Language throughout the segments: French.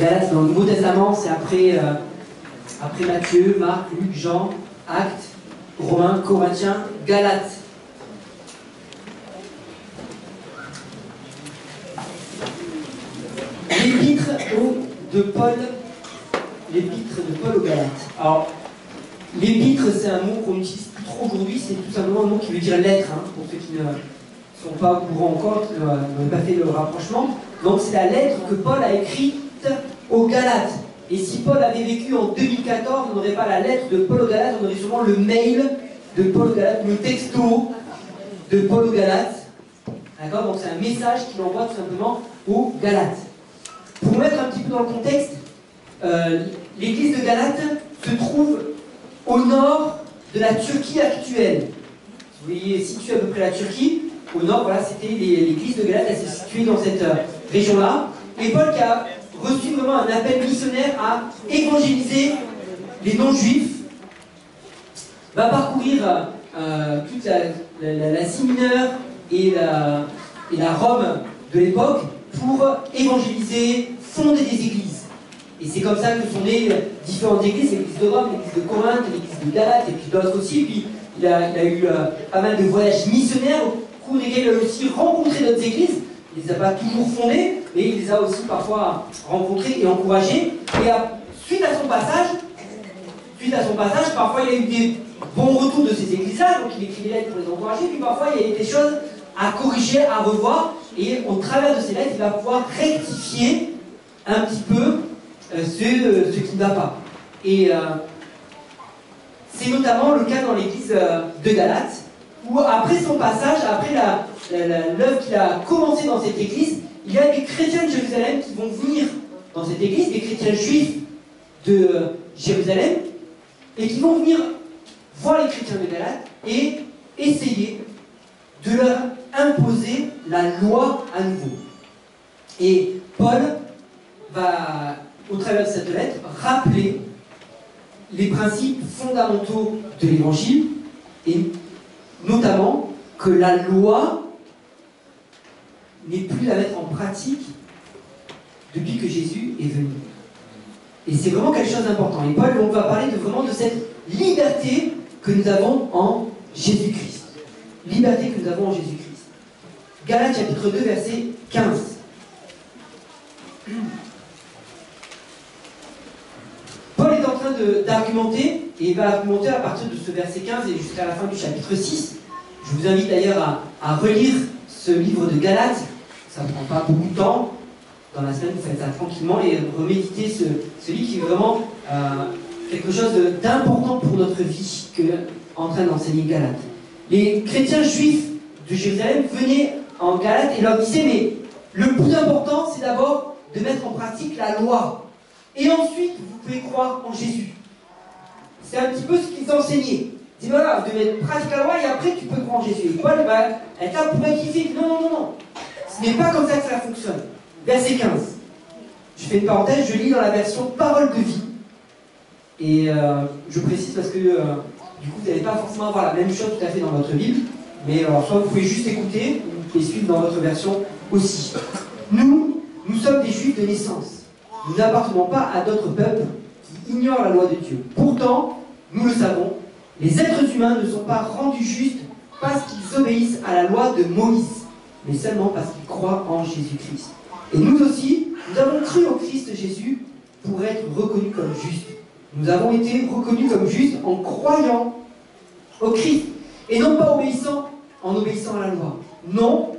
Galates dans le Nouveau Testament, c'est après Matthieu, Marc, Luc, Jean, Actes, Romains, Corinthiens, Galates. L'épître de Paul aux Galates. Alors, l'épître, c'est un mot qu'on n'utilise plus trop aujourd'hui, c'est tout simplement un mot qui veut dire lettre, hein, pour ceux qui ne sont pas au courant encore, qui n'ont pas fait le rapprochement. Donc, c'est la lettre que Paul a écrite aux Galates. Et si Paul avait vécu en 2014, on n'aurait pas la lettre de Paul aux Galates, on aurait sûrement le mail de Paul aux Galates, le texto de Paul aux Galates. D'accord? Donc, c'est un message qu'il envoie tout simplement aux Galates. Pour mettre un petit peu dans le contexte, l'église de Galates se trouve au nord de la Turquie actuelle. Vous voyez situé à peu près la Turquie, au nord, voilà, c'était l'église de Galates, elle s'est située dans cette région-là. Et Paul qui a reçu vraiment un appel missionnaire à évangéliser les non-juifs, va parcourir toute l'Asie mineure et la Rome de l'époque pour évangéliser, fonder des églises. Et c'est comme ça que sont nées différentes églises, l'église de Rome, l'église de Corinthe, l'église de Galate, et puis d'autres aussi. Puis il a eu pas mal de voyages missionnaires, au cours desquels il a aussi rencontré d'autres églises. Il ne les a pas toujours fondées, mais il les a aussi parfois rencontrées et encouragées. Et suite à son passage, parfois il y a eu des bons retours de ces églises-là, donc il écrit des lettres pour les encourager, puis parfois il y a eu des choses à corriger, à revoir, et au travers de ces lettres, il va pouvoir rectifier un petit peu ce qui ne va pas. Et c'est notamment le cas dans l'église de Galates, où après son passage, après l'œuvre qu'il a commencée dans cette église, il y a des chrétiens de Jérusalem qui vont venir dans cette église, des chrétiens juifs de Jérusalem, et qui vont venir voir les chrétiens de Galates et essayer de leur imposer la loi à nouveau. Et Paul va, au travers de cette lettre, rappeler les principes fondamentaux de l'évangile, et notamment que la loi n'est plus à mettre en pratique depuis que Jésus est venu. Et c'est vraiment quelque chose d'important. Et Paul va parler vraiment de cette liberté que nous avons en Jésus-Christ. Liberté que nous avons en Jésus-Christ. Galates chapitre 2, verset 15. Paul est en train d'argumenter, et il va argumenter à partir de ce verset 15 et jusqu'à la fin du chapitre 6. Je vous invite d'ailleurs à relire ce livre de Galates. Ça ne prend pas beaucoup de temps. Dans la semaine, vous faites ça tranquillement et reméditez ce livre qui est vraiment quelque chose d'important pour notre vie qu'en train d'enseigner Galates. Les chrétiens juifs de Jérusalem venaient en Galates et leur disaient, mais le plus important, c'est d'abord de mettre en pratique la loi. Et ensuite, vous pouvez croire en Jésus. C'est un petit peu ce qu'ils enseignaient. Ils disaient, voilà, vous devez mettre en pratique la loi et après, tu peux croire en Jésus. Et Paul va être là pour rectifier. Non. Ce n'est pas comme ça que ça fonctionne. Verset 15. Je fais une parenthèse, je lis dans la version Parole de vie. Et je précise parce que du coup, vous n'allez pas forcément avoir la même chose tout à fait dans votre Bible. Mais alors, soit vous pouvez juste écouter, ou vous pouvez suivre dans votre version aussi. Nous sommes des Juifs de naissance. Nous n'appartenons pas à d'autres peuples qui ignorent la loi de Dieu. Pourtant, nous le savons, les êtres humains ne sont pas rendus justes parce qu'ils obéissent à la loi de Moïse, mais seulement parce qu'ils croient en Jésus-Christ. Et nous aussi, nous avons cru au Christ Jésus pour être reconnus comme justes. Nous avons été reconnus comme justes en croyant au Christ et non pas en obéissant à la loi. Non,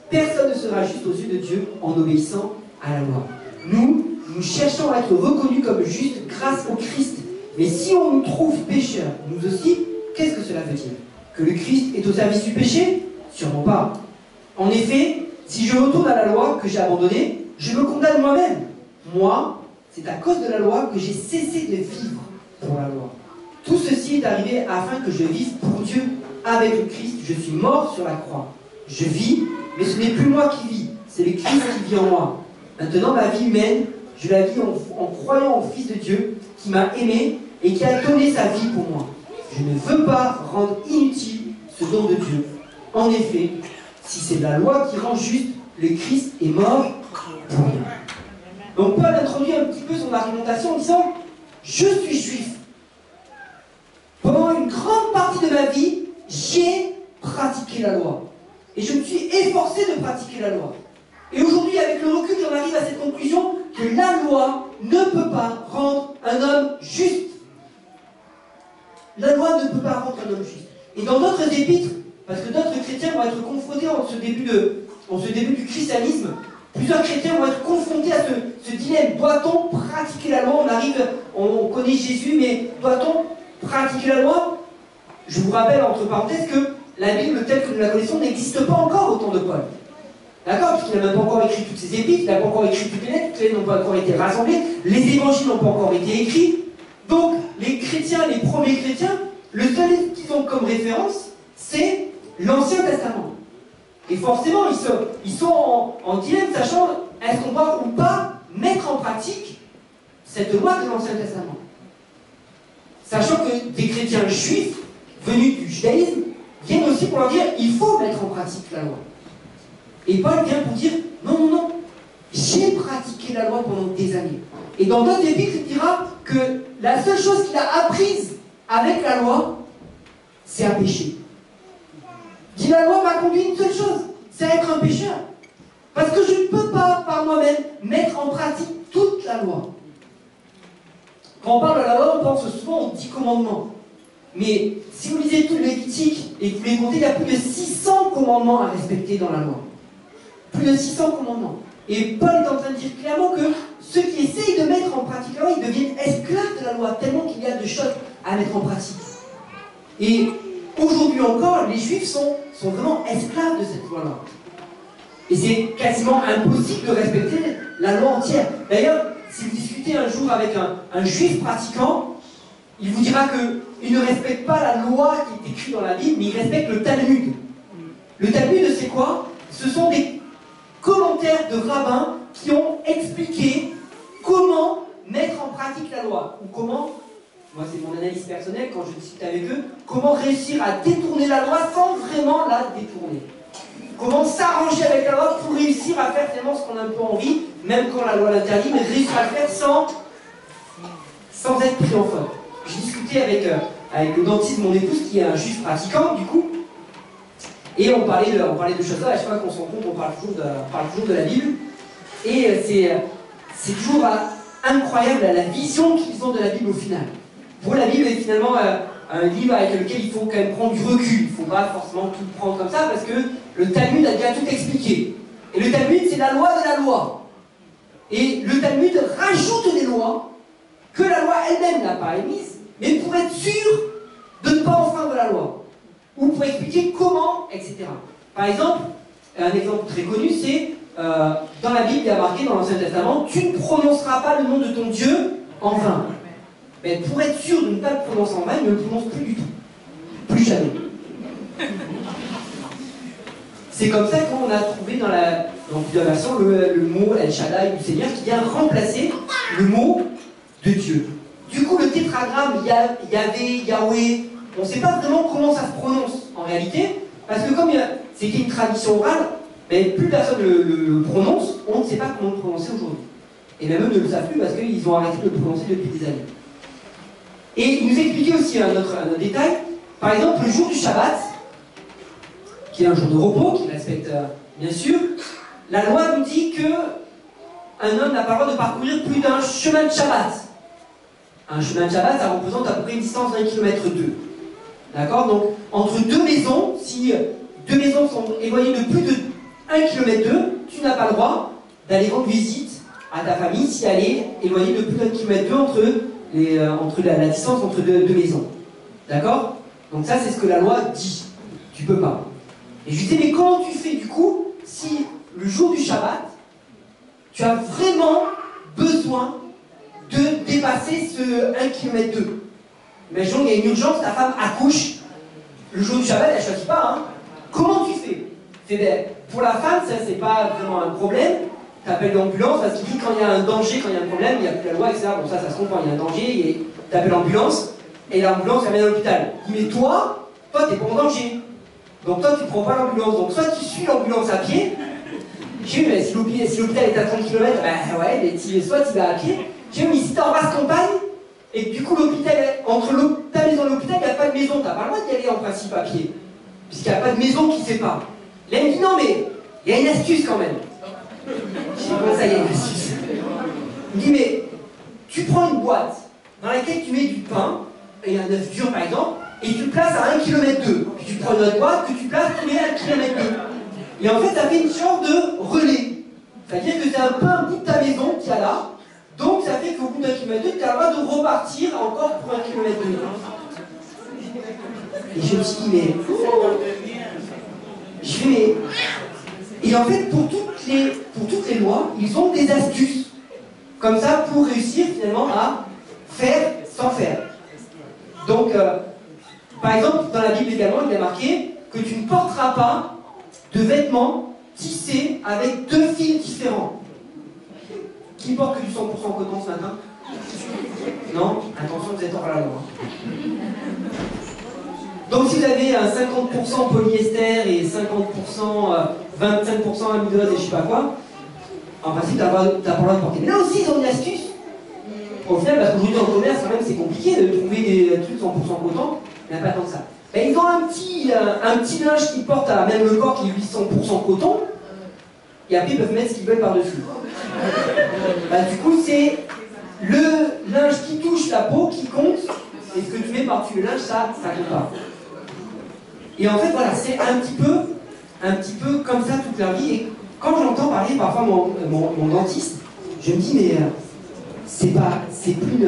personne ne sera juste aux yeux de Dieu en obéissant à la loi. Nous cherchons à être reconnus comme justes grâce au Christ. Mais si on nous trouve pécheurs, nous aussi, qu'est-ce que cela veut dire? Que le Christ est au service du péché? Sûrement pas. En effet, si je retourne à la loi que j'ai abandonnée, je me condamne moi-même. Moi, c'est à cause de la loi que j'ai cessé de vivre pour la loi. Tout ceci est arrivé afin que je vive pour Dieu avec le Christ. Je suis mort sur la croix. Je vis, mais ce n'est plus moi qui vis, c'est le Christ qui vit en moi. Maintenant, ma vie humaine, je la vis en croyant au Fils de Dieu qui m'a aimé et qui a donné sa vie pour moi. Je ne veux pas rendre inutile ce don de Dieu. En effet, si c'est la loi qui rend juste, le Christ est mort pour rien. Donc Paul introduit un petit peu son argumentation en disant « Je suis juif. Pendant une grande partie de ma vie, j'ai pratiqué la loi. Et je me suis efforcé de pratiquer la loi. Et aujourd'hui, avec le recul, j'en arrive à cette conclusion que la loi ne peut pas rendre un homme juste. La loi ne peut pas rendre un homme juste. Et dans d'autres épîtres, parce que d'autres chrétiens vont être confrontés en ce début du christianisme, plusieurs chrétiens vont être confrontés à ce dilemme. Doit-on pratiquer la loi? On connaît Jésus, mais doit-on pratiquer la loi? Je vous rappelle, entre parenthèses, que la Bible telle que nous la connaissons n'existe pas encore au temps de Paul. D'accord? Puisqu'il n'a même pas encore écrit toutes ses épîtres, il n'a pas encore écrit toutes les lettres n'ont pas encore été rassemblées, les évangiles n'ont pas encore été écrits. Donc, les chrétiens, les premiers chrétiens, le seul qu'ils ont comme référence, c'est l'Ancien Testament. Et forcément, ils sont en dilemme, sachant est-ce qu'on doit ou pas mettre en pratique cette loi de l'Ancien Testament. Sachant que des chrétiens juifs, venus du judaïsme, viennent aussi pour leur dire il faut mettre en pratique la loi. Et Paul vient pour dire non, non, non, j'ai pratiqué la loi pendant des années. Et dans d'autres épîtres, il dira que la seule chose qu'il a apprise avec la loi, c'est à pécher. Il dit la loi m'a conduit une seule chose, c'est à être un pécheur. Parce que je ne peux pas, par moi-même, mettre en pratique toute la loi. Quand on parle de la loi, on pense souvent aux 10 commandements. Mais si vous lisez tout le Lévitique et que vous les comptez, il y a plus de 600 commandements à respecter dans la loi. Plus de 600 commandements. Et Paul est en train de dire clairement que ceux qui essayent de mettre en pratique la loi, ils deviennent esclaves de la loi, tellement qu'il y a de choses à mettre en pratique. Et aujourd'hui encore, les Juifs sont vraiment esclaves de cette loi-là. Et c'est quasiment impossible de respecter la loi entière. D'ailleurs, si vous discutez un jour avec un Juif pratiquant, il vous dira qu'il ne respecte pas la loi qui est écrite dans la Bible, mais il respecte le Talmud. Le Talmud, c'est quoi? Ce sont des commentaires de rabbins qui ont expliqué comment mettre en pratique la loi. Ou comment, moi c'est mon analyse personnelle quand je discute avec eux, comment réussir à détourner la loi sans vraiment la détourner. Comment s'arranger avec la loi pour réussir à faire tellement ce qu'on a un peu envie, même quand la loi l'interdit, mais réussir à le faire sans être pris en faute. J'ai discuté avec le dentiste de mon épouse qui est un juif pratiquant du coup, et on parlait de choses là, à chaque fois qu'on se rencontre on parle toujours de la Bible, et c'est toujours incroyable la vision qu'ils ont de la Bible au final. Pour eux la Bible est finalement un livre avec lequel il faut quand même prendre du recul, il ne faut pas forcément tout prendre comme ça parce que le Talmud a déjà tout expliqué. Et le Talmud c'est la loi de la loi. Et le Talmud rajoute des lois que la loi elle-même n'a pas émises, mais pour être sûr de ne pas enfreindre la loi, ou pour expliquer comment, etc. Par exemple, un exemple très connu, c'est dans la Bible, il y a marqué dans l'Ancien Testament, tu ne prononceras pas le nom de ton Dieu en vain. Mais pour être sûr de ne pas le prononcer en vain, il ne le prononce plus du tout. Plus jamais. C'est comme ça qu'on a trouvé dans plusieurs versions le mot El Shaddai du Seigneur qui vient remplacer le mot de Dieu. Du coup, le tétragramme Yahvé, Yahweh, on ne sait pas vraiment comment ça se prononce en réalité, parce que comme c'était une tradition orale, mais plus personne le prononce, on ne sait pas comment le prononcer aujourd'hui. Et même eux ne le savent plus parce qu'ils ont arrêté de le prononcer depuis des années. Et il nous expliquait aussi un autre détail, par exemple le jour du Shabbat, qui est un jour de repos, qu'il respecte bien sûr, la loi nous dit qu'un homme n'a pas le droit de parcourir plus d'un chemin de Shabbat. Un chemin de Shabbat, ça représente à peu près une distance d'1,2 km. D'accord? Donc, entre deux maisons, si deux maisons sont éloignées de plus de 1,2 km, tu n'as pas le droit d'aller rendre visite à ta famille si elle est éloignée de plus d'1,2 km entre la distance entre deux maisons. D'accord? Donc ça, c'est ce que la loi dit. Tu peux pas. Et je lui disais, mais comment tu fais du coup si le jour du Shabbat, tu as vraiment besoin de dépasser ce 1,2 km. Imaginons qu'il y a une urgence, ta femme accouche, le jour du Shabbat, elle ne choisit pas. Hein. Comment tu fais? Pour la femme, ça c'est pas vraiment un problème. Tu appelles l'ambulance parce qu'il dit quand il y a un danger, quand il y a un problème, il n'y a plus la loi, etc. Bon, ça se comprend, il y a un danger, et tu appelles l'ambulance, et l'ambulance elle vient à l'hôpital. Mais toi, tu n'es pas en danger. Donc toi, tu ne prends pas l'ambulance. Donc soit tu suis l'ambulance à pied, J'ai dit, mais si l'hôpital est à 30 km, bah ouais, mais soit tu vas à pied. J'ai dit, mais si t'es en basse campagne, et que du coup l'hôpital, entre ta maison et l'hôpital, il n'y a pas de maison, t'as pas le droit d'y aller en principe à pied. Puisqu'il n'y a pas de maison qui sépare. Là, il me dit, non mais, il y a une astuce quand même. J'ai dit, comment ça, il y a une astuce? Il me dit, mais, tu prends une boîte dans laquelle tu mets du pain, et un œuf dur par exemple, et tu le places à 1 km 2. Puis tu prends une autre boîte que tu places tous les 1 km 2. Et en fait, ça fait une sorte de relais. C'est-à-dire que c'est un peu un bout de ta maison qu'il y a là. Donc ça fait qu'au bout d'1 km 2, tu as le droit de repartir encore pour 1 km 2. Et je me suis dit, mais... Je fais, mais... Et en fait, pour toutes les lois, ils ont des astuces. Comme ça, pour réussir finalement à faire sans faire. Donc, par exemple, dans la Bible également, il y a marqué que tu ne porteras pas de vêtements tissés avec 2 fils différents. Qui porte que du 100% coton ce matin? Non? Attention, vous êtes hors la loi. Donc si vous avez un 50% polyester et 50%, 25% amylose et je sais pas quoi, en principe, t'as pas le droit de porter. Mais là aussi, ils ont une astuce. Au final, parce qu'aujourd'hui, dans le commerce, quand même, c'est compliqué de trouver des trucs 100% coton. Il n'y a pas tant que ça. Et ils ont un petit linge qu'ils portent à même le corps qui est 100% coton. Et après, ils peuvent mettre ce qu'ils veulent par-dessus. Bah, du coup, c'est le linge qui touche la peau qui compte. Et ce que tu mets par-dessus le linge, ça compte pas. Et en fait, voilà, c'est un petit peu comme ça toute leur vie. Et quand j'entends parler parfois mon dentiste, je me dis, mais c'est plus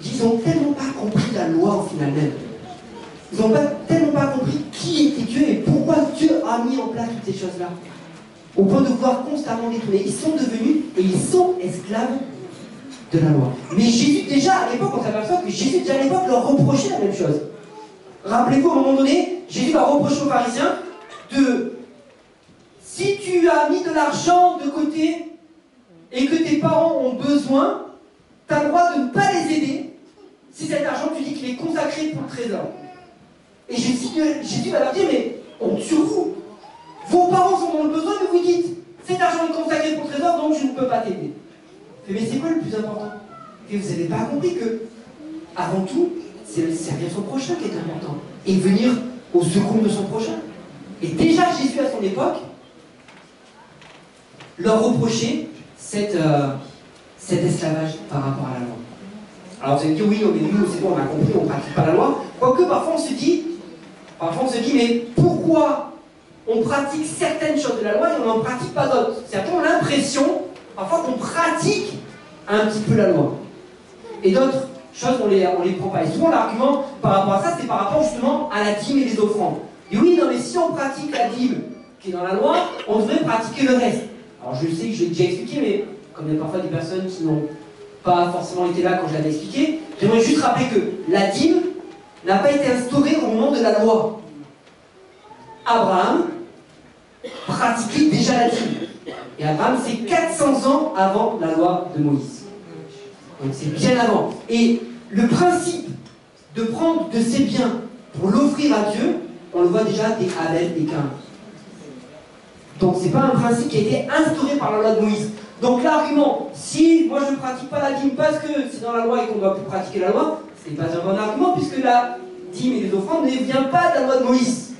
ils ont tellement pas compris la loi au final même. Ils n'ont tellement pas compris qui était Dieu et pourquoi Dieu a mis en place toutes ces choses-là. Au point de vouloir constamment détourner. Ils sont devenus et ils sont esclaves de la loi. Mais Jésus, déjà à l'époque, on s'aperçoit que Jésus, déjà à l'époque, leur reprochait la même chose. Rappelez-vous, à un moment donné, Jésus va reprocher aux pharisiens de... Si tu as mis de l'argent de côté et que tes parents ont besoin, tu as le droit de ne pas les aider si cet argent, tu dis qu'il est consacré pour le trésor. Et Jésus va leur dire, mais honte sur vous. Vos parents sont dans le besoin, mais vous dites, cet argent est consacré pour le trésor, donc je ne peux pas t'aider. Mais c'est quoi le plus important? Et vous n'avez pas compris que, avant tout, c'est le servir son prochain qui est important. Et venir au secours de son prochain. Et déjà Jésus, à son époque, leur reprochait cet esclavage par rapport à la loi. Alors vous allez me dire, oui, non, mais nous, c'est bon, on a compris, on ne pratique pas la loi. Quoique parfois on se dit, mais pourquoi on pratique certaines choses de la loi et on n'en pratique pas d'autres? Certains ont l'impression, parfois, qu'on pratique un petit peu la loi. Et d'autres choses, on les prend pas. Et souvent, l'argument par rapport à ça, c'est par rapport justement à la dîme et les offrandes. Et oui, non, mais si on pratique la dîme qui est dans la loi, on devrait pratiquer le reste. Alors je sais que je l'ai déjà expliqué, mais comme il y a parfois des personnes qui n'ont pas forcément été là quand je l'avais expliqué, j'aimerais juste rappeler que la dîme n'a pas été instaurée au moment de la loi. Abraham pratiquait déjà la dîme. Et Abraham, c'est 400 ans avant la loi de Moïse. Donc c'est bien avant. Et le principe de prendre de ses biens pour l'offrir à Dieu, on le voit déjà des Abel, des Caïn. Donc c'est pas un principe qui a été instauré par la loi de Moïse. Donc l'argument, si moi je ne pratique pas la dîme parce que c'est dans la loi et qu'on ne doit plus pratiquer la loi, ce n'est pas un bon argument puisque la dîme et les offrandes ne viennent pas de la loi de Moïse.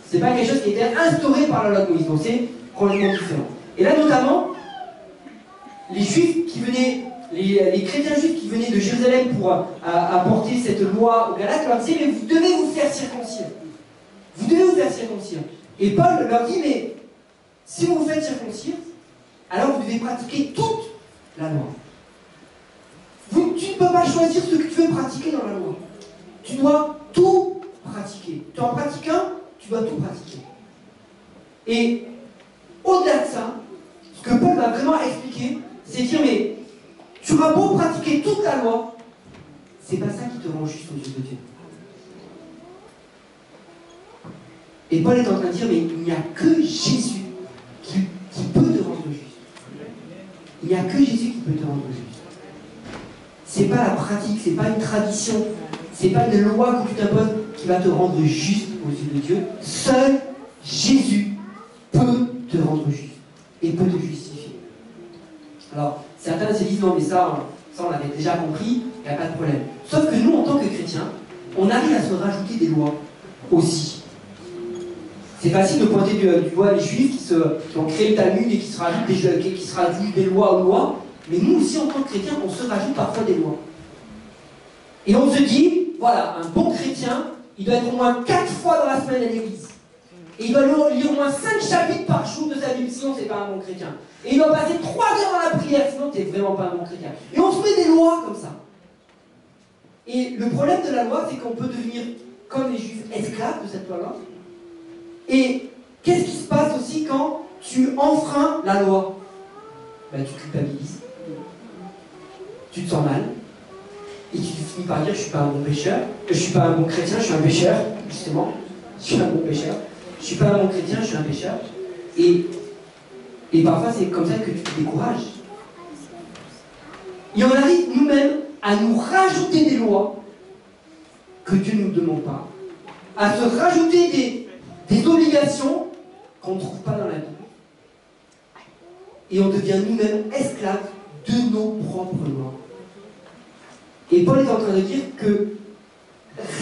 C'est pas quelque chose qui a été instauré par la loi de Moïse. Donc c'est complètement différent. Et là notamment, les Juifs qui venaient, les chrétiens juifs qui venaient de Jérusalem pour apporter cette loi aux Galates leur disaient, mais vous devez vous faire circoncire. Vous devez vous faire circoncire. Et Paul leur dit, mais si vous vous faites circoncire, alors vous devez pratiquer toute la loi. Tu ne peux pas choisir ce que tu veux pratiquer dans la loi. Tu dois tout pratiquer. Tu en pratiques un, tu dois tout pratiquer. Et au-delà de ça, ce que Paul va vraiment expliquer, c'est dire, mais tu auras beau pratiquer toute la loi, c'est pas ça qui te rend juste aux yeux de Dieu. Et Paul est en train de dire, mais il n'y a que Jésus qui peut te rendre juste. Il n'y a que Jésus qui peut te rendre juste. C'est pas la pratique, c'est pas une tradition, c'est pas une loi que tu t'imposes qui va te rendre juste aux yeux de Dieu. Seul Jésus peut te rendre juste. et peut te justifier. Alors, certains se disent, non mais ça on l'avait déjà compris, il n'y a pas de problème. Sauf que nous, en tant que chrétiens, on arrive à se rajouter des lois aussi. C'est facile de pointer du doigt les juifs qui ont créé le Talmud et qui se rajoutent des lois aux lois, mais nous aussi, en tant que chrétiens, on se rajoute parfois des lois. Et on se dit, voilà, un bon chrétien, il doit être au moins 4 fois dans la semaine à l'église. Et il doit lire au moins 5 chapitres par jour de sa Bible, sinon c'est pas un bon chrétien. Et il doit passer 3 heures dans la prière, sinon t'es vraiment pas un bon chrétien. Et on se met des lois comme ça. Et le problème de la loi, c'est qu'on peut devenir, comme les juifs, esclaves de cette loi-là. Et qu'est-ce qui se passe aussi quand tu enfreins la loi? Ben, tu culpabilises. Tu te sens mal. Et tu finis par dire, je suis pas un bon pécheur, je suis pas un bon chrétien, je suis un pécheur, justement. Je suis un bon pécheur. Je suis pas un bon chrétien, je suis un pécheur. Et parfois, c'est comme ça que tu te décourages. Et on arrive nous-mêmes à nous rajouter des lois que Dieu ne nous demande pas, à se rajouter des obligations qu'on ne trouve pas dans la Bible. Et on devient nous-mêmes esclaves de nos propres lois. Et Paul est en train de dire que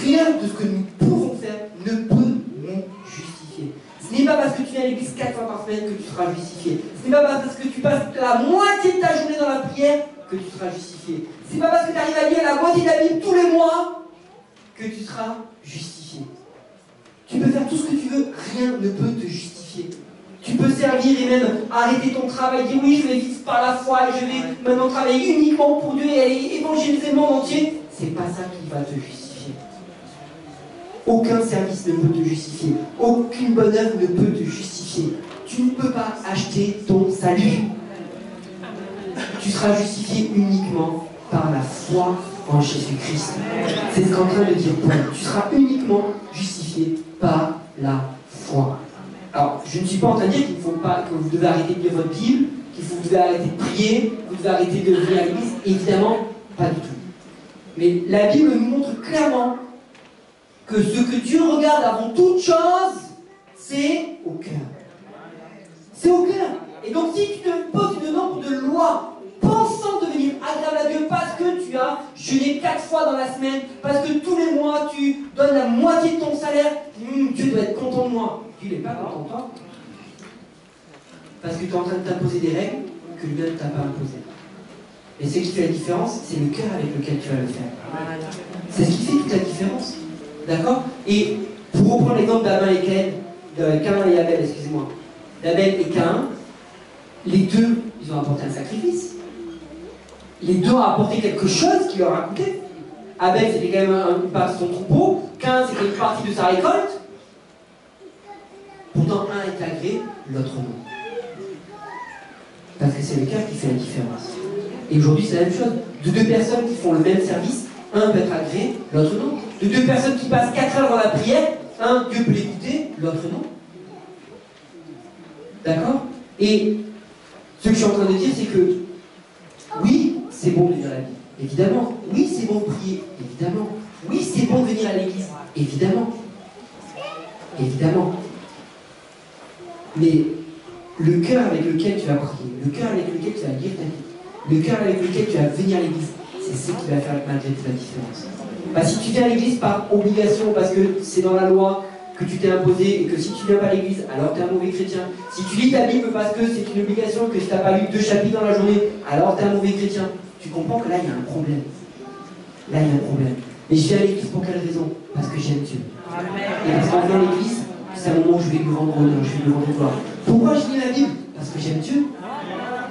rien de ce que nous pouvons faire ne peut nous justifier. Ce n'est pas parce que tu viens à l'église 4 fois par semaine que tu seras justifié. Ce n'est pas parce que tu passes la moitié de ta journée dans la prière que tu seras justifié. Ce n'est pas parce que tu arrives à lire la moitié de la Bible tous les mois que tu seras justifié. Tu peux faire tout ce que tu veux, rien ne peut te justifier. Tu peux servir et même arrêter ton travail, dire oui, je vais vivre par la foi et je vais maintenant travailler uniquement pour Dieu et aller évangéliser le monde entier. C'est pas ça qui va te justifier. Aucun service ne peut te justifier. Aucune bonne œuvre ne peut te justifier. Tu ne peux pas acheter ton salut. Tu seras justifié uniquement par la foi en Jésus-Christ. C'est ce qu'en train de dire Paul. Tu seras uniquement justifié par la foi. Alors, je ne suis pas en train de dire qu'il ne faut pas, que vous devez arrêter de lire votre Bible, vous devez arrêter de prier, vous devez arrêter de venir à l'église. Évidemment, pas du tout. Mais la Bible nous montre clairement que ce que Dieu regarde avant toute chose, c'est au cœur. C'est au cœur. Et donc, si tu te poses une nombre de lois pensant devenir agréable à Dieu parce que tu as jeûné 4 fois dans la semaine, parce que tous les mois tu donnes la moitié de ton salaire, Dieu doit être content de moi. Dieu n'est pas content de toi. Parce que tu es en train de t'imposer des règles que lui ne t'a pas imposées. Et ce qui fait la différence, c'est le cœur avec lequel tu vas le faire. C'est ce qui fait toute la différence. D'accord? Et pour reprendre l'exemple d'Abel et Caïn, de Caïn et Abel, excusez-moi, d'Abel et Caïn, les deux, ils ont apporté un sacrifice. Les deux ont apporté quelque chose qui leur a coûté. Abel, c'était quand même une partie de son troupeau. Caïn, c'était une partie de sa récolte. Pourtant, un est agréé, l'autre non. Parce que c'est le cœur qui fait la différence. Et aujourd'hui, c'est la même chose. De deux personnes qui font le même service, un peut être agréé, l'autre non. De deux personnes qui passent 4 heures dans la prière, un, Dieu peut l'écouter, l'autre non. D'accord? Et ce que je suis en train de dire, c'est que oui, c'est bon de lire la Bible, évidemment. Oui, c'est bon de prier, évidemment. Oui, c'est bon de venir à l'église, évidemment. Évidemment. Mais le cœur avec lequel tu vas prier, le cœur avec lequel tu vas lire ta Bible, le cœur avec lequel tu vas venir à l'église, c'est ce qui va faire malgré tout la différence. Bah, si tu viens à l'église par obligation, parce que c'est dans la loi que tu t'es imposé, et que si tu viens pas à l'église, alors tu es un mauvais chrétien. Si tu lis ta Bible parce que c'est une obligation, que si tu n'as pas lu 2 chapitres dans la journée, alors tu es un mauvais chrétien. Tu comprends que là, il y a un problème. Là, il y a un problème. Mais je viens à l'église pour quelle raison? Parce que j'aime Dieu. Et parce qu'en venant à l'église, c'est un moment où je vais lui rendre honneur, je vais lui rendre gloire. Pourquoi je lis la Bible? Parce que j'aime Dieu.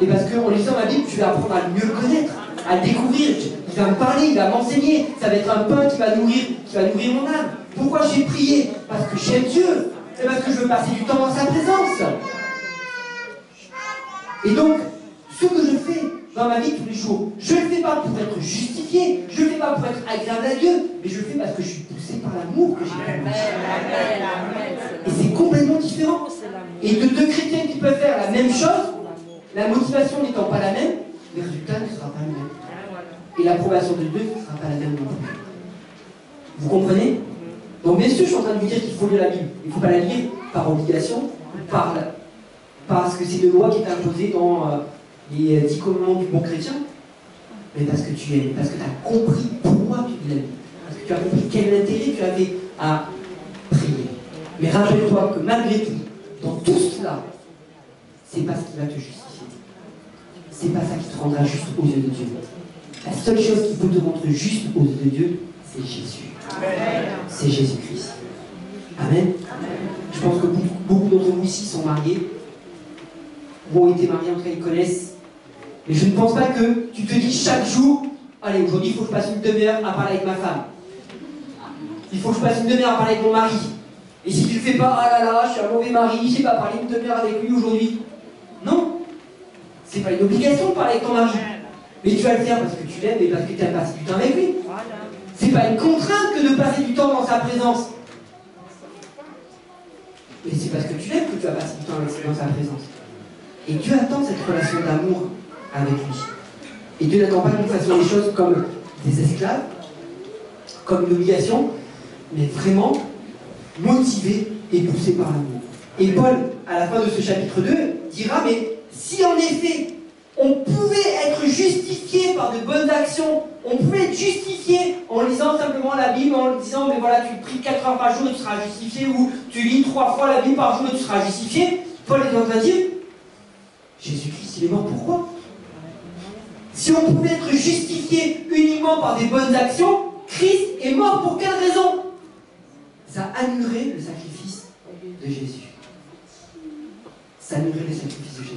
Et parce qu'en lisant la Bible, tu vas apprendre à mieux le connaître, à le découvrir. Il va me parler, il va m'enseigner. Ça va être un pain qui va nourrir mon âme. Pourquoi j'ai prié? Parce que j'aime Dieu. C'est parce que je veux passer du temps dans sa présence. Et donc, ce que je fais dans ma vie tous les jours, je ne le fais pas pour être justifié, je ne le fais pas pour être agréable à Dieu, mais je le fais parce que je suis poussé par l'amour que j'ai pour lui. Et c'est complètement différent. Et de deux chrétiens qui peuvent faire la même chose, la motivation n'étant pas la même, le résultat ne sera pas le même. Et l'approbation de Dieu ne sera pas la même non plus. Vous comprenez? Donc bien sûr, je suis en train de vous dire qu'il faut lire la Bible. Il ne faut pas la lire par obligation, parce que c'est une loi qui est imposée dans les 10 commandements du bon chrétien, mais parce que tu aimes, parce que tu as compris pourquoi tu vis la vie, parce que tu as compris quel intérêt tu avais à prier. Mais rappelle-toi que malgré tout, dans tout cela, c'est pas ce qui va te justifier. C'est pas ça qui te rendra juste aux yeux de Dieu. La seule chose qui peut te rendre juste aux yeux de Dieu, c'est Jésus. C'est Jésus-Christ. Amen. Je pense que beaucoup d'entre vous ici sont mariés, ou ont été mariés, en tout cas ils connaissent. Mais je ne pense pas que tu te dis chaque jour, allez, aujourd'hui il faut que je passe une demi-heure à parler avec ma femme. Il faut que je passe une demi-heure à parler avec mon mari. Et si tu ne le fais pas, ah là là, je suis un mauvais mari, je n'ai pas parlé une demi-heure avec lui aujourd'hui. Non. C'est pas une obligation de parler avec ton mari. Mais tu vas le faire parce que tu l'aimes et parce que tu aimes passer du temps avec lui. C'est pas une contrainte que de passer du temps dans sa présence. Mais c'est parce que tu l'aimes que tu vas passer du temps dans sa présence. Et Dieu attend cette relation d'amour avec lui. Et Dieu n'attend pas que nous fassions les choses comme des esclaves, comme une obligation, mais vraiment motivés et poussés par l'amour. Et Paul, à la fin de ce chapitre 2, dira, mais si en effet, on pouvait être justifié par de bonnes actions, on pouvait être justifié en lisant simplement la Bible, en disant, mais voilà, tu pries 4 heures par jour et tu seras justifié, ou tu lis 3 fois la Bible par jour et tu seras justifié, Paul est en train de dire, Jésus-Christ, il est mort pourquoi? Si on pouvait être justifié uniquement par des bonnes actions, Christ est mort pour quelle raison? Ça annulerait le sacrifice de Jésus. Ça annulerait le sacrifice de Jésus.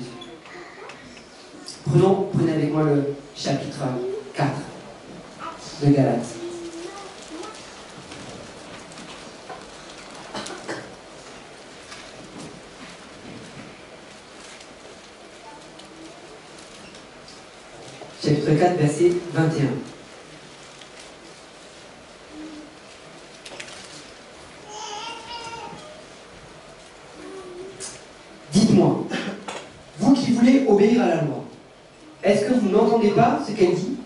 Prenez avec moi le chapitre 4 de Galates. Chapitre 4, verset 21. Dites-moi, vous qui voulez obéir à la loi, est-ce que vous n'entendez pas ce qu'elle dit?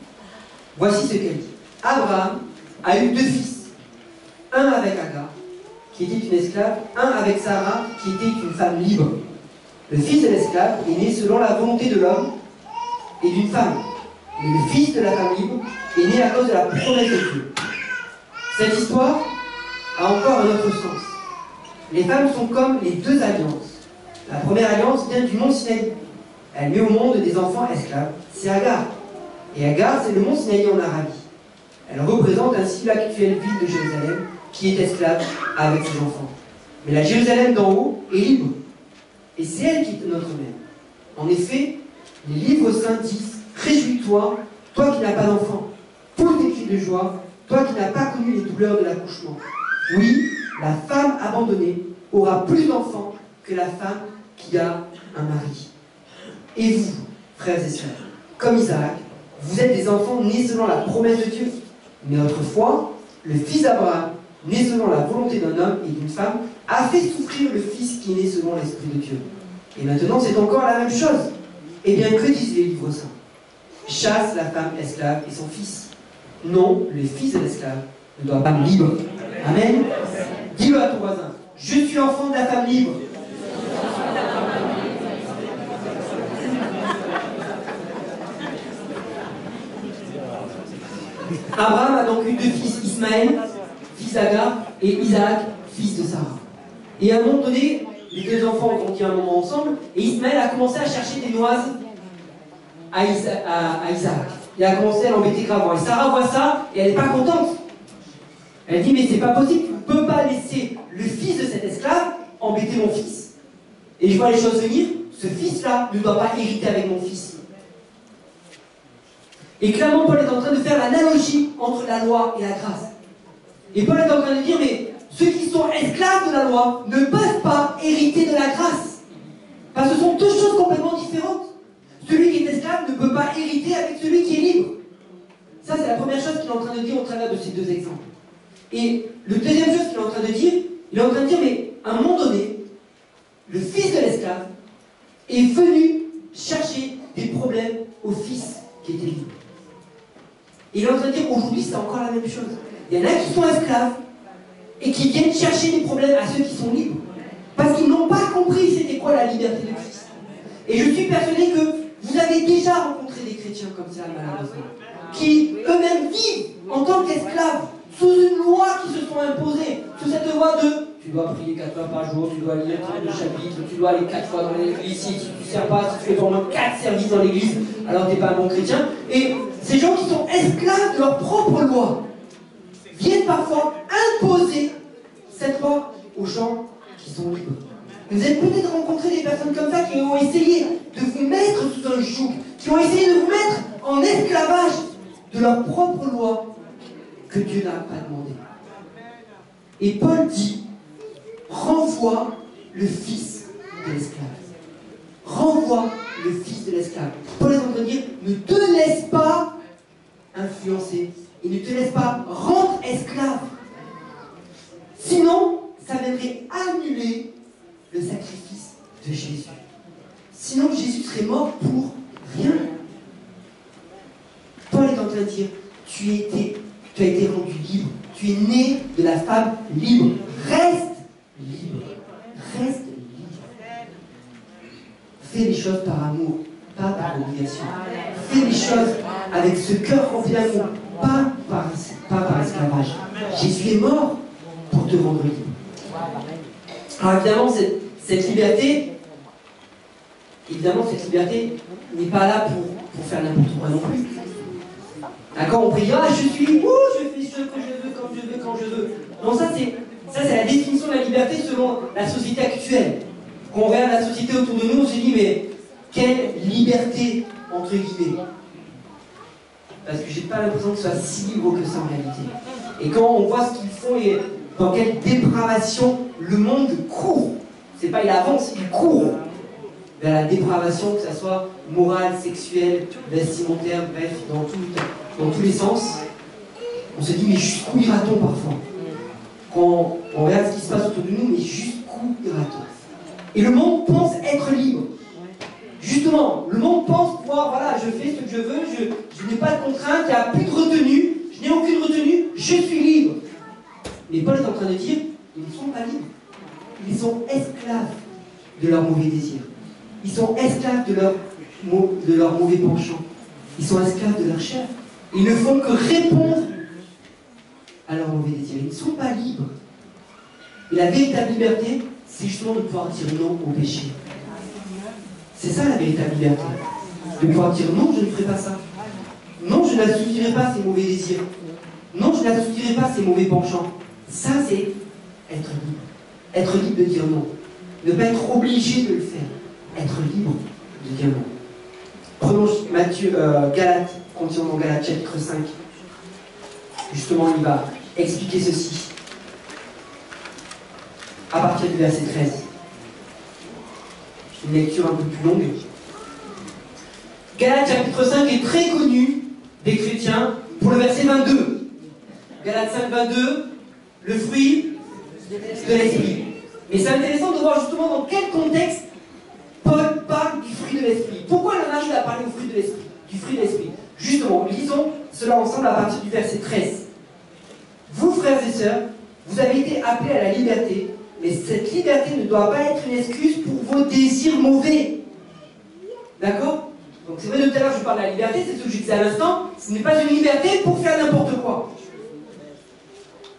Voici ce qu'elle dit. Abraham a eu 2 fils, un avec Agar, qui était une esclave, un avec Sarah, qui était une femme libre. Le fils de l'esclave est né selon la volonté de l'homme et d'une femme. Mais le fils de la femme libre est né à cause de la promesse de Dieu. Cette histoire a encore un autre sens. Les femmes sont comme les 2 alliances. La première alliance vient du mont Sinaï. Elle met au monde des enfants esclaves. C'est Agar. Et Agar, c'est le mont Sinaï en Arabie. Elle représente ainsi l'actuelle ville de Jérusalem, qui est esclave avec ses enfants. Mais la Jérusalem d'en haut est libre. Et c'est elle qui est notre mère. En effet, les livres saints disent, réjouis-toi, toi qui n'as pas d'enfant. Pousse des cris de joie, toi qui n'as pas connu les douleurs de l'accouchement. Oui, la femme abandonnée aura plus d'enfants que la femme qui a un mari. Et vous, frères et sœurs, comme Isaac, vous êtes des enfants nés selon la promesse de Dieu. Mais autrefois, le fils d'Abraham, né selon la volonté d'un homme et d'une femme, a fait souffrir le fils qui est né selon l'Esprit de Dieu. Et maintenant, c'est encore la même chose. Eh bien, que disent les livres saints? Chasse la femme esclave et son fils. Non, le fils de l'esclave ne doit pas être libre. Amen. Dis-le à ton voisin. Je suis enfant de la femme libre. Abraham a donc eu 2 fils, Ismaël, fils d'Agar, et Isaac, fils de Sarah. Et à un moment donné, les 2 enfants ont grandi un moment ensemble, et Ismaël a commencé à chercher des noises à Isaac. Il a commencé à l'embêter gravement. Et Sarah voit ça, et elle n'est pas contente. Elle dit, mais c'est pas possible, tu ne peux pas laisser le fils de cet esclave embêter mon fils. Et je vois les choses venir, ce fils-là ne doit pas hériter avec mon fils. Et clairement, Paul est en train de faire l'analogie entre la loi et la grâce. Et Paul est en train de dire, mais ceux qui sont esclaves de la loi ne peuvent pas hériter de la grâce. Parce que ce sont 2 choses complètement différentes. Celui qui est esclave ne peut pas hériter avec celui qui est libre. Ça, c'est la première chose qu'il est en train de dire au travers de ces 2 exemples. Et le deuxième chose qu'il est en train de dire, il est en train de dire, mais à un moment donné, le fils de l'esclave est venu chercher des problèmes au fils qui était libre. Et il est en train de dire, aujourd'hui, c'est encore la même chose. Il y en a qui sont esclaves et qui viennent chercher des problèmes à ceux qui sont libres. Parce qu'ils n'ont pas compris c'était quoi la liberté de Christ. Et je suis persuadé que vous avez déjà rencontré des chrétiens comme ça, malheureusement, qui eux-mêmes vivent en tant qu'esclaves, sous une loi qui se sont imposées, sous cette loi de tu dois prier 4 fois par jour, tu dois lire 32 chapitres, tu dois aller 4 fois dans l'église, si tu ne sers pas, si tu fais au moins 4 services dans l'église, alors tu n'es pas un bon chrétien. Et ces gens qui sont esclaves de leur propre loi viennent parfois imposer cette loi aux gens qui sont libres. Vous avez peut-être rencontré des personnes comme ça qui ont essayé de vous mettre sous un joug, qui ont essayé de vous mettre en esclavage de leur propre loi que Dieu n'a pas demandé. Et Paul dit, renvoie le fils de l'esclave. Renvoie le fils de l'esclave. Paul est en train de dire, ne te laisse pas influencer et ne te laisse pas rendre esclave. Sinon, ça viendrait annuler le sacrifice de Jésus. Sinon, Jésus serait mort pour rien. Paul est en train de dire, tu as été rendu libre. Tu es né de la femme libre. Reste libre. Reste libre. Fais les choses par amour, pas par obligation. Fais les choses avec ce cœur rempli d'amour, pas par esclavage. Jésus est mort pour te rendre libre. Alors évidemment, cette liberté n'est pas là pour faire n'importe quoi non plus. D'accord, on peut dire, ah, je suis libre, je fais ce que je veux, comme je veux, quand je veux. Non, ça c'est la définition de la liberté selon la société actuelle. Quand on regarde la société autour de nous, on se dit, mais quelle liberté, entre guillemets. Parce que j'ai pas l'impression que ce soit si libre que ça en réalité. Et quand on voit ce qu'ils font et dans quelle dépravation le monde court, c'est pas il avance, il court vers la dépravation, que ce soit morale, sexuelle, vestimentaire, bref, dans tous les sens. On se dit, mais jusqu'où ira-t-on parfois? Quand on regarde ce qui se passe autour de nous, mais jusqu'où ira-t-on? Et le monde pense être libre. Justement, le monde pense pouvoir, voilà, je fais ce que je veux, je n'ai pas de contrainte, il n'y a plus de retenue, je n'ai aucune retenue, je suis libre. Mais Paul est en train de dire, ils ne sont pas libres. Ils sont esclaves de leurs mauvais désirs. Ils sont esclaves de leur mauvais penchant. Ils sont esclaves de leur chair. Ils ne font que répondre à leurs mauvais désirs. Ils ne sont pas libres. Et la véritable liberté, c'est justement de pouvoir dire non au péché. C'est ça la véritable liberté. De pouvoir dire non, je ne ferai pas ça. Non, je n'assoudirai pas ces mauvais désirs. Non, je n'assoudirai pas ces mauvais penchants. Ça, c'est être libre. Être libre de dire non. Ne pas être obligé de le faire. Être libre de dire non. Prenons Galates, continuons dans Galates chapitre 5. Justement, il va expliquer ceci. À partir du verset 13. Une lecture un peu plus longue. Galates chapitre 5 est très connu des chrétiens pour le verset 22. Galates 5, 22, le fruit de l'esprit. Mais c'est intéressant de voir justement dans quel contexte Paul parle du fruit de l'esprit. Pourquoi il en ajoute à parler au fruit de l'esprit, du fruit de l'esprit? Justement, lisons cela ensemble à partir du verset 13. Vous, frères et sœurs, vous avez été appelés à la liberté, mais cette liberté ne doit pas être une excuse pour vos désirs mauvais. D'accord? Donc c'est vrai, de tout à l'heure je parle de la liberté, c'est ce que je disais à l'instant, ce n'est pas une liberté pour faire n'importe quoi.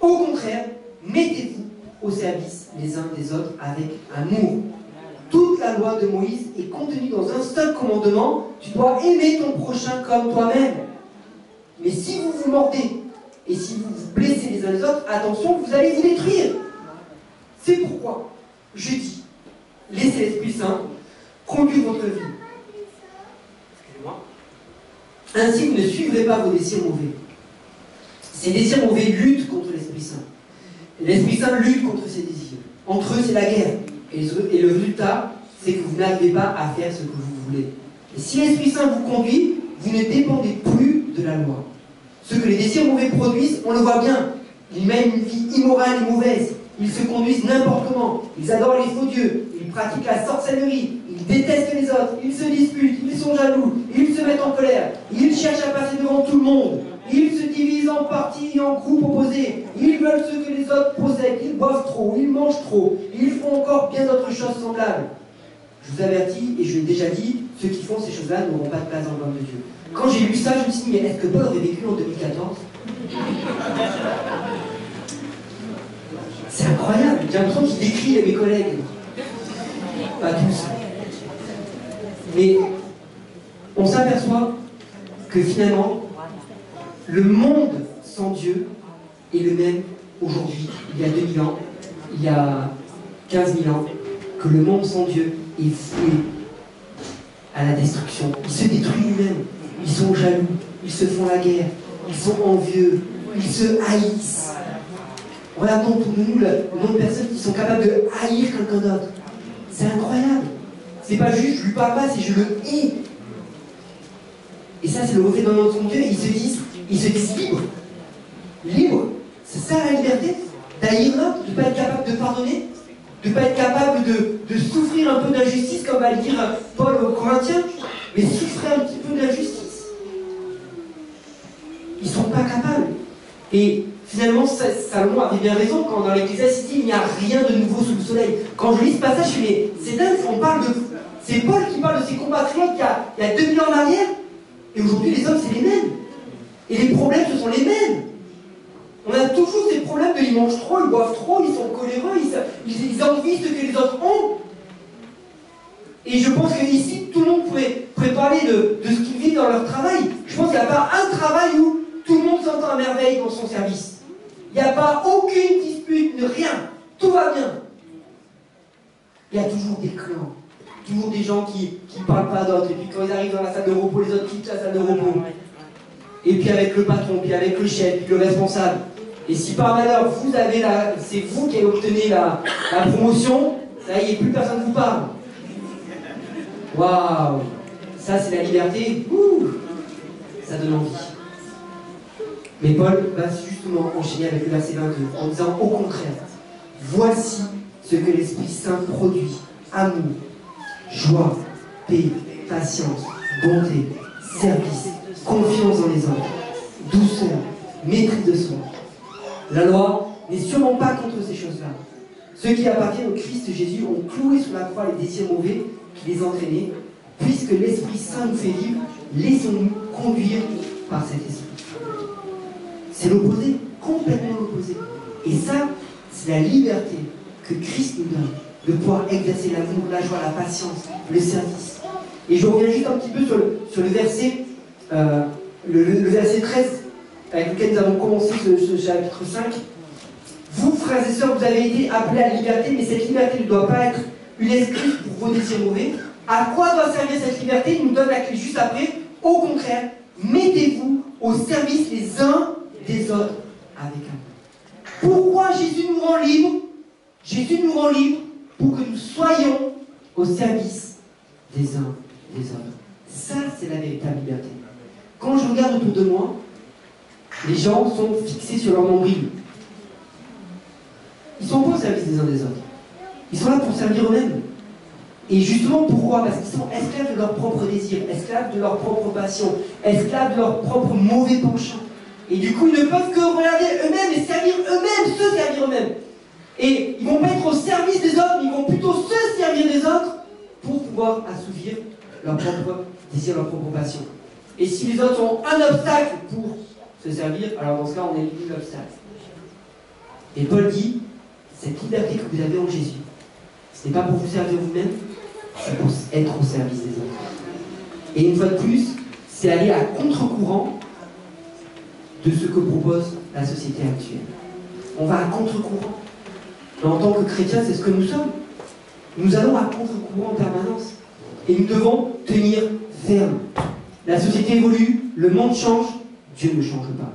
Au contraire, mettez-vous au service les uns des autres avec amour. Toute la loi de Moïse est contenue dans un seul commandement, tu dois aimer ton prochain comme toi-même. Mais si vous vous mordez et si vous vous blessez les uns les autres, attention, vous allez vous détruire. C'est pourquoi je dis, laissez l'Esprit Saint conduire votre vie. Excusez-moi. Ainsi, vous ne suivrez pas vos désirs mauvais. Ces désirs mauvais luttent contre l'Esprit Saint. L'Esprit Saint lutte contre ces désirs. Entre eux, c'est la guerre. Et le résultat, c'est que vous n'arrivez pas à faire ce que vous voulez. Et si l'Esprit Saint vous conduit, vous ne dépendez plus de la loi. Ce que les désirs mauvais produisent, on le voit bien. Ils mènent une vie immorale et mauvaise. Ils se conduisent n'importe comment. Ils adorent les faux dieux. Ils pratiquent la sorcellerie. Ils détestent les autres. Ils se disputent. Ils sont jaloux. Ils se mettent en colère. Ils cherchent à passer devant tout le monde. Ils se divisent en partis et en groupes opposés. Ils veulent ce que les autres possèdent. Ils boivent trop. Ils mangent trop. Ils font encore bien d'autres choses semblables. je vous avertis, et je l'ai déjà dit, ceux qui font ces choses-là n'auront pas de place dans le royaume de Dieu. Quand j'ai lu ça, je me suis dit, mais est-ce que Paul aurait vécu en 2014? C'est incroyable, j'ai l'impression qu'il décrit mes collègues. Pas tous. Mais on s'aperçoit que finalement, le monde sans Dieu est le même aujourd'hui, il y a 2000 ans, il y a 15 000 ans, que le monde sans Dieu est voué à la destruction. Il se détruit lui-même, ils sont jaloux, ils se font la guerre, ils sont envieux, ils se haïssent. Regardons autour de nous le nombre de personnes qui sont capables de haïr quelqu'un d'autre. C'est incroyable. C'est pas juste je lui parle pas, c'est je le hais. Et ça, c'est le reflet d'un monde sans Dieu. Ils se disent libres. Libres. C'est ça la liberté? D'haïr l'autre, de ne pas être capable de pardonner, de ne pas être capable de souffrir un peu d'injustice, comme va le dire Paul aux Corinthiens, mais souffrir un petit peu d'injustice. Ils ne sont pas capables. Et finalement, Salomon avait bien raison quand dans l'Ecclésiaste il dit il n'y a rien de nouveau sous le soleil. Quand je lis ce passage, je me dis mais c'est dingue, on parle de. C'est Paul qui parle de ses compatriotes il y a 2000 ans en arrière. Et aujourd'hui, les hommes, c'est les mêmes. Et les problèmes, ce sont les mêmes. On a toujours ces problèmes de ils mangent trop, ils boivent trop, ils sont coléreux, ils envient ce que les autres ont. Et je pense qu'ici, tout le monde pourrait parler de ce qu'ils vivent dans leur travail. Je pense qu'il n'y a pas un travail où tout le monde s'entend à merveille dans son service. Il n'y a pas aucune dispute, rien. Tout va bien. Il y a toujours des clans. Toujours des gens qui ne parlent pas d'autres. Et puis quand ils arrivent dans la salle de repos, les autres quittent la salle de repos. Et puis avec le patron, puis avec le chef, puis le responsable. Et si par malheur, c'est vous qui obtenez la promotion, ça y est, plus personne ne vous parle. Waouh! Ça, c'est la liberté. Ouh, ça donne envie. Mais Paul va justement enchaîner avec le verset 22 en disant au contraire, voici ce que l'Esprit Saint produit: amour, joie, paix, patience, bonté, service, confiance dans les autres, douceur, maîtrise de soi. La loi n'est sûrement pas contre ces choses-là. Ceux qui appartiennent au Christ Jésus ont cloué sur la croix les désirs mauvais qui les entraînaient. Puisque l'Esprit Saint nous fait vivre, laissons-nous conduire par cet Esprit. C'est l'opposé, complètement l'opposé. Et ça, c'est la liberté que Christ nous donne, de pouvoir exercer l'amour, la joie, la patience, le service. Et je reviens juste un petit peu sur le verset, le verset 13, avec lequel nous avons commencé ce chapitre 5. Vous, frères et sœurs, vous avez été appelés à la liberté, mais cette liberté ne doit pas être une excuse pour vos désirs mauvais. À quoi doit servir cette liberté? Il nous donne la clé juste après. Au contraire, mettez-vous au service les uns des autres avec amour. Pourquoi Jésus nous rend libres? Jésus nous rend libres pour que nous soyons au service des uns des autres. Ça, c'est la véritable liberté. Quand je regarde autour de moi, les gens sont fixés sur leur nombril. Ils sont pas au service des uns des autres. Ils sont là pour servir eux-mêmes. Et justement, pourquoi? Parce qu'ils sont esclaves de leurs propres désirs, esclaves de leurs propres passions, esclaves de leurs propres mauvais penchants. Et du coup, ils ne peuvent que regarder eux-mêmes et servir eux-mêmes, se servir eux-mêmes. Et ils ne vont pas être au service des autres, mais ils vont plutôt se servir des autres pour pouvoir assouvir leurs propres désirs, leurs propres passions. Et si les autres ont un obstacle pour se servir, alors dans ce cas, on élimine l'obstacle. Et Paul dit, cette liberté que vous avez en Jésus, ce n'est pas pour vous servir vous-même, c'est pour être au service des autres. Et une fois de plus, c'est aller à contre-courant de ce que propose la société actuelle. On va à contre-courant. Mais en tant que chrétiens, c'est ce que nous sommes. Nous allons à contre-courant en permanence. Et nous devons tenir ferme. La société évolue, le monde change, Dieu ne change pas.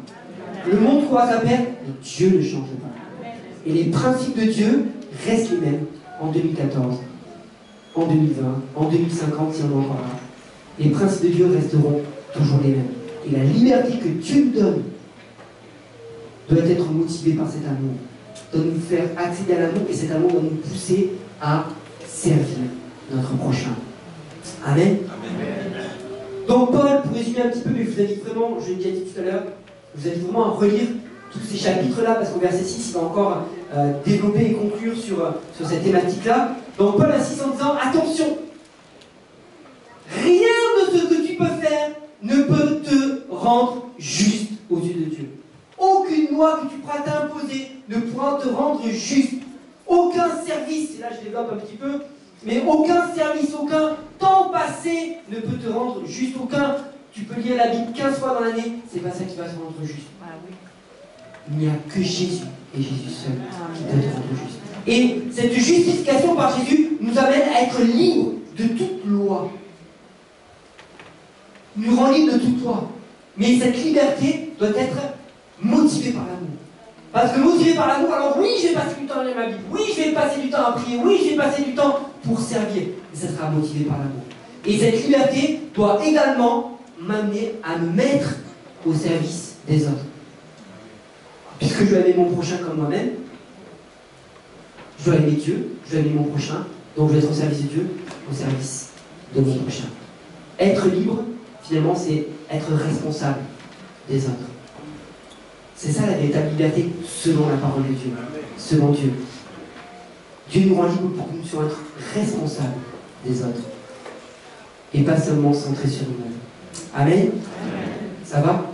Le monde croit sa paix, mais Dieu ne change pas. Et les principes de Dieu restent les mêmes en 2014, en 2020, en 2050, si on en parlera. Les principes de Dieu resteront toujours les mêmes. Et la liberté que Dieu nous donne doit être motivée par cet amour, doit nous faire accéder à l'amour, et cet amour doit nous pousser à servir notre prochain. Amen. Amen. Donc Paul, pour résumer un petit peu, mais je vous invite vraiment, je l'ai déjà dit tout à l'heure, je vous invite vraiment à relire tous ces chapitres-là, parce qu'au verset 6, il va encore développer et conclure sur cette thématique-là. Donc Paul insiste en disant, attention, Rien de ce que tu peux faire ne peut te rendre juste aux yeux de Dieu. Aucune loi que tu pourras t'imposer ne pourra te rendre juste. Aucun service, et là je développe un petit peu, mais aucun service, aucun temps passé ne peut te rendre juste. Tu peux lire la Bible 15 fois dans l'année, c'est pas ça qui va te rendre juste. Il n'y a que Jésus et Jésus seul qui peut te rendre juste. Et cette justification par Jésus nous amène à être libres de toute loi. Nous rend libres de toute loi. Mais cette liberté doit être motivée par l'amour. Parce que motivé par l'amour, alors oui, je vais passer du temps à lire ma Bible, oui, je vais passer du temps à prier, oui, je vais passer du temps pour servir. Mais ça sera motivé par l'amour. Et cette liberté doit également m'amener à me mettre au service des autres. Puisque je dois aimer mon prochain comme moi-même, je dois aimer Dieu, je dois aimer mon prochain, donc je dois être au service de Dieu, au service de mon prochain. Être libre, finalement, c'est être responsable des autres. C'est ça la véritable liberté selon la parole de Dieu, selon Dieu. Dieu nous rend libres pour que nous soyons responsables des autres et pas seulement centrés sur nous-mêmes. Amen. Ça va?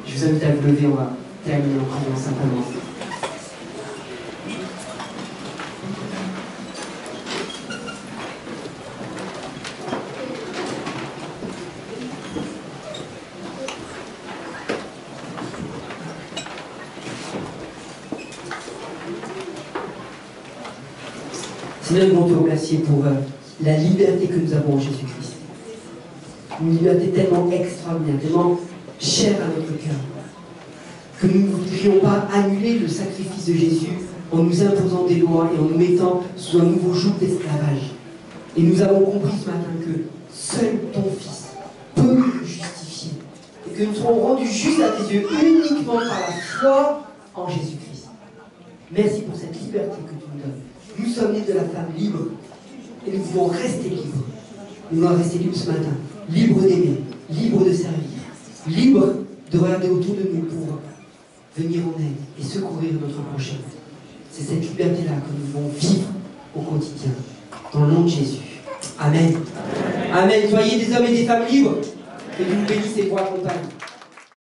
Je vous invite à vous lever, on va terminer en priant simplement. Seigneur, nous voulons te remercier pour la liberté que nous avons en Jésus-Christ. Une liberté tellement extraordinaire, tellement chère à notre cœur, que nous ne voudrions pas annuler le sacrifice de Jésus en nous imposant des lois et en nous mettant sous un nouveau joug d'esclavage. Et nous avons compris ce matin que seul ton Fils peut nous justifier et que nous serons rendus justes à tes yeux uniquement par la foi en Jésus-Christ. Merci pour cette liberté que tu nous donnes. Nous sommes nés de la femme libre et nous voulons rester libres. Nous voulons rester libres ce matin, libres d'aimer, libres de servir, libres de regarder autour de nous pour venir en aide et secourir notre prochain. C'est cette liberté-là que nous voulons vivre au quotidien, dans le nom de Jésus. Amen. Amen. Soyez des hommes et des femmes libres, que Dieu nous bénisse et vous accompagne.